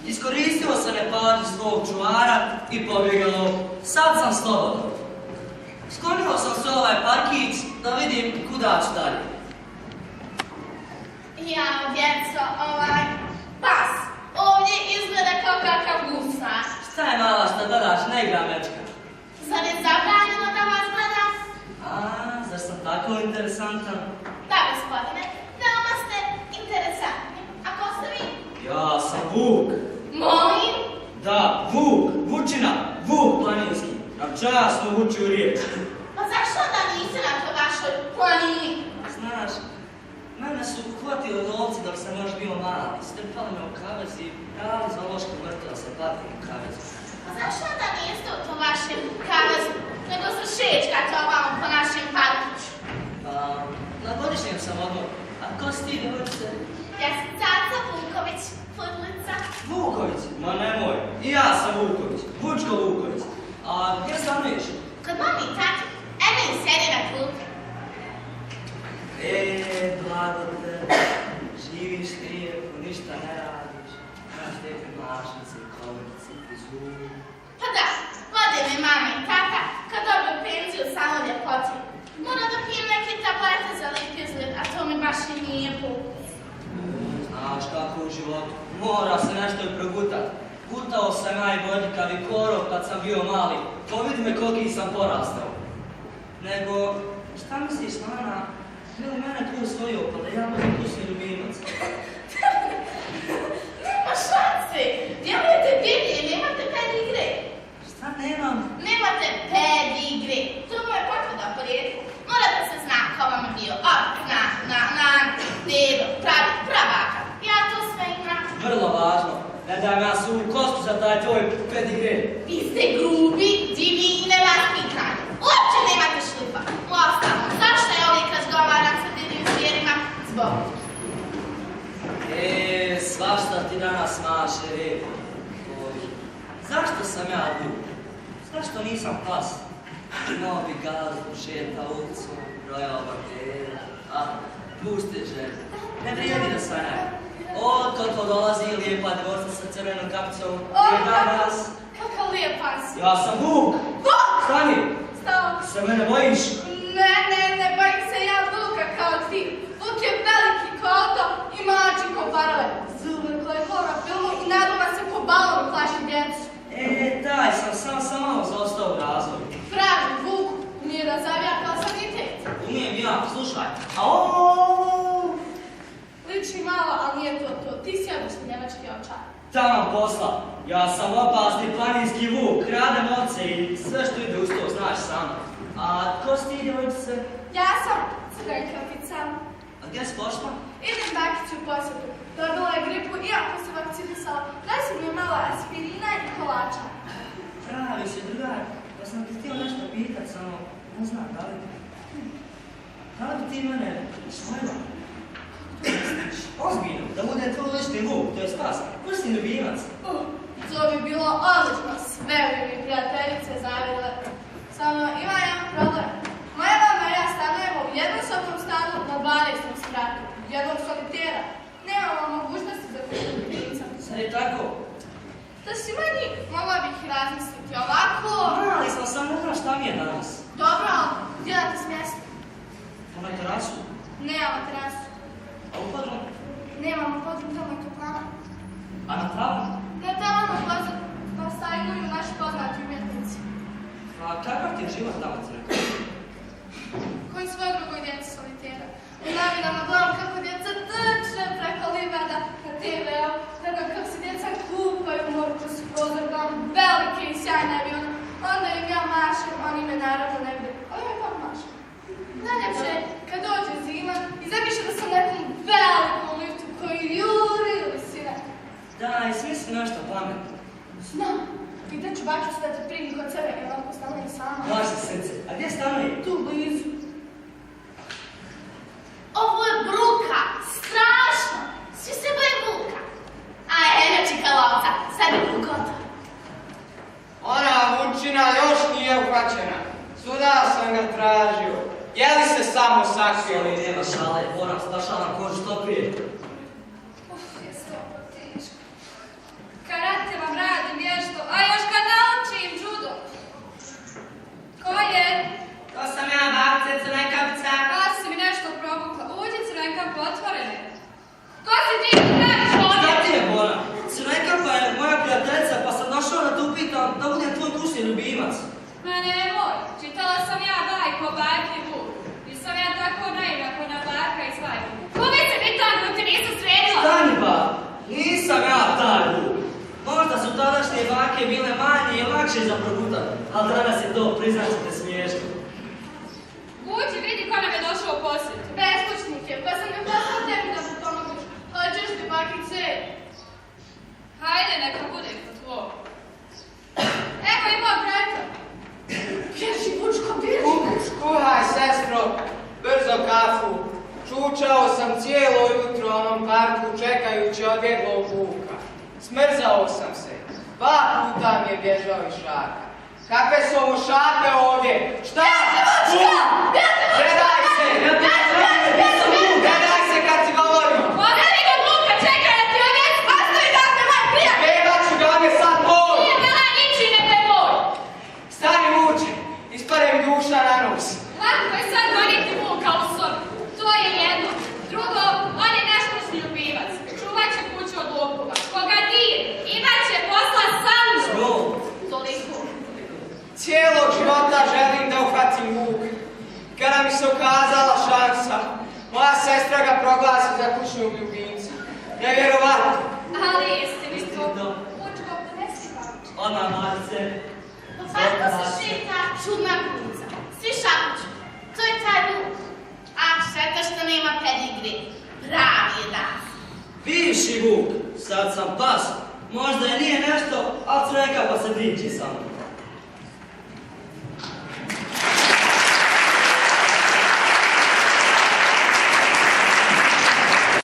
Iskoristio sam nepažnju svog čuvara i pobjegao. Sad sam slobodan. Sklonio sam se ovaj parkić da vidim kuda ću dalje. Ja, djeco, pas, ovdje izgleda kao kakav gusar. Šta je mala šta gledaš, ne igra mečka? Zar je zabranjeno da vas gledam? A, zar sam tako interesantan? Da, gospodine, veoma ste interesantni. A ko ste vi? Ja sam Vuk. Molim? Da, Vuk, Vučina, Vuk planinski. Na časno vuči u riječ. Pa zašto onda niste na to vašoj planini? Znaš, mene su uhvatili lovci dok sam još bio mali. Strpali me u kavez i dali za lošku mrtvu da se patim u kavezu. Pa zašto onda niste u to vašem kavezu, nego se šećkate ovamo po našem parkiću? Pa, na godišnjem sam odmor. A ko si ti, djevojčice? Ja sam Caca Vuković, Fudlica. Vuković? Ma nemoj. I ja sam Vuković. Vučko Vuković. A gdje stanuješ? Kod mami i tati, eno im sjedi na klupi. Blago te. Živiš lijepo, ništa ne radiš. Imaš lijepe mašnice, kovice, frizuru. Pa da, vode me mama i tata kad dobiju penziju samo ljepoti. Moram da pijem neke tablete za lijep izgled, a to mi baš i nije pokus. Znaš kako u životu. Mora se nešto i progutat. Gutao sam ja i bodljikav i korov kad sam bio mali. To vidi me koliki sam porastao. Nego, šta misliš, Lana? Ili mene tu usvojio, pa da ja budem tu svoj ljubimac? Nema šanse! Djelujete divlje, nemate pedigre. Šta nemam? Nemate pedigre. To mu je potvrda porijeklu. Morate se zna ko vam je bio dedo, pravaka. Ja to sve imam. Vrlo važno. Ne daj me ja suvu kostu za taj tvoj pedigre. Vi ste grubi, divlji i nevaspitani. Uopće nemate šlipa. Uostalom, zašto je ovdje razgovaram sa divljim zvijerima? Zbog. Svašta ti danas maše, repo. Zašto sam ja Vuk? Zašto nisam pas? Imao bi gazdu, šeta ulicom, brojao bakterije. Pusti žene. Ne vrijedi da sanjaju. Otko dolazi lijepa dvorca sa crvenom kapicom. Jedan raz. Kakav lijepan si. Ja sam Vuk. Vuk! Stani. Stao. Se mene bojiš? Ne bojim se ja Vuka kao ti. Vuk je veliki koto i mači ko parove. Zube koje kora filmu i naduma se ko balon plaši djecu. Daj, sam malo zaostao u razvoju. Pravi Vuk, umije da zavija kao sanitet. Umijem ja, slušaj. Liči malo, ali nije to. Ti si obični njemački ovčar. Tamo posla. Ja sam opasni planinski Vuk, kradem ovce i sve što ide uz to, znaš sam. A ko si ti, djevojčice? Ja sam Crvenkapica. A gdje si pošla? Idem bakiću u posjetu. Dobila je gripu iako se vakcinisala. Daj si mi malo aspirina i kolača. Pravi si, drugar. Pa sam ti htio nešto pitat, samo ne znam da li. Da li bi ti mene usvojila? Ozbiljno, da bude tvoj lični Vuk, to je spas. Vrsti ljubimac. To bi bilo odlično, sve bi mi prijateljice zavile. Samo ima jedan problem. Moja mama i ja stanujemo u jednosobnom stanu na 12. spratu, jednog solitera. Nemamo mogućnosti za ljubimca. Sad je tako? Da si manji, mogla bih razmisliti ovako. Ali sam ne znam šta mi je danas. Dobro, ali gdje da te smjesti? Na terasu? Nemamo terasu. A u podrum? Nemamo podrum, tamo je toplana. A na tavu? Na tavanu pa stajnuju naši poznati umjetnici. A kakav ti je život tamo, crkva? Koji svoj drugoj djeci solitera. U novinama gledam kako djeca trče preko livada na TV-u, gledam kako se djeca kupaju u moru kroz prozor, gledam velike i sjajne avione. Onda im ja mašem, oni me naravno ne vide, ali ja kako mašem. Najljepše je kad dođe zima i zamišlja da sam nekom velikom liftu koji juri u visine. Daj, smisli nešto pametno. Znam, pitat ću bakicu da te primi kod sebe jer ovako stanujem sama. Vaše srce, a gdje stanuje? Tu blizu. Ovo je bruka, strašno, svi se boje Vuka. A čika lovca, sad je Vuk gotov. Ona Vučina još nije uhvaćena, svuda sam ga tražio. Je li se samo sakrio? Soli, nema šale, moram spašavam kožu što prije. Uf, je sve ovo teško. Kad Ma nemoj, čitala sam ja bajku o bajki Vuk. Nisam ja tako naivna ko na bajka iz bajke. Kome se mi tako ti nisam sredila? Stani ba, nisam ja taj Vuk. Možda su tadašnje bake bile manje i lakše za progutat, ali danas je to, priznaćete, smiješno. Vuči, vidi ko nam je došao u posjetu. Beskućnik je, pa sam ga poslao tebi da mu pomoguš. Hoćeš ti bakice? Hajde, neka bude kod tvoj. Evo i moj brata. Bježi, Vučko, bježi. Kuhaj, sestro, brzo kafu. Čučao sam cijelo jutro u onom parku čekajući odbjeglog Vuka. Smrzao sam se. 2 puta mi je bježao iz šaka. Kakve su ovo šape ovdje? Šta? Predaj se! Predaj se kad ti govorim! Ostavi ga Vuka, čekaj da ti odjesu! Ostavi ga me, moj prijatelj! Bebat ću ga, on je sad moj! Nije bila niči, nego je moj! Stani Vuče, ispare mi duša na nos. Lako je sad goniti Vuka u sobi. To je jedno. Drugo, on je neštošni ljubivac. Čuvat će kuću od lopova. Koga dir, imat će posla sa mnom. Sno, Toliko. Cijelog života želim da uhvatim Vuka. Kada mi se ukazala šansa, moja sestra ga proglasi za kućnog ljubimca. Nevjerovatno. Ali istinito. Vučko, donesi bakicu. odmah Marce. Po parku se šeta čudna kuca. Svi šapuću. To je taj Vuk. A šteta što nema pedigri. Pravi je das. Bivši Vuk, sad sam pas. Možda i nije nešto, ali creka pa se diči sa mnom.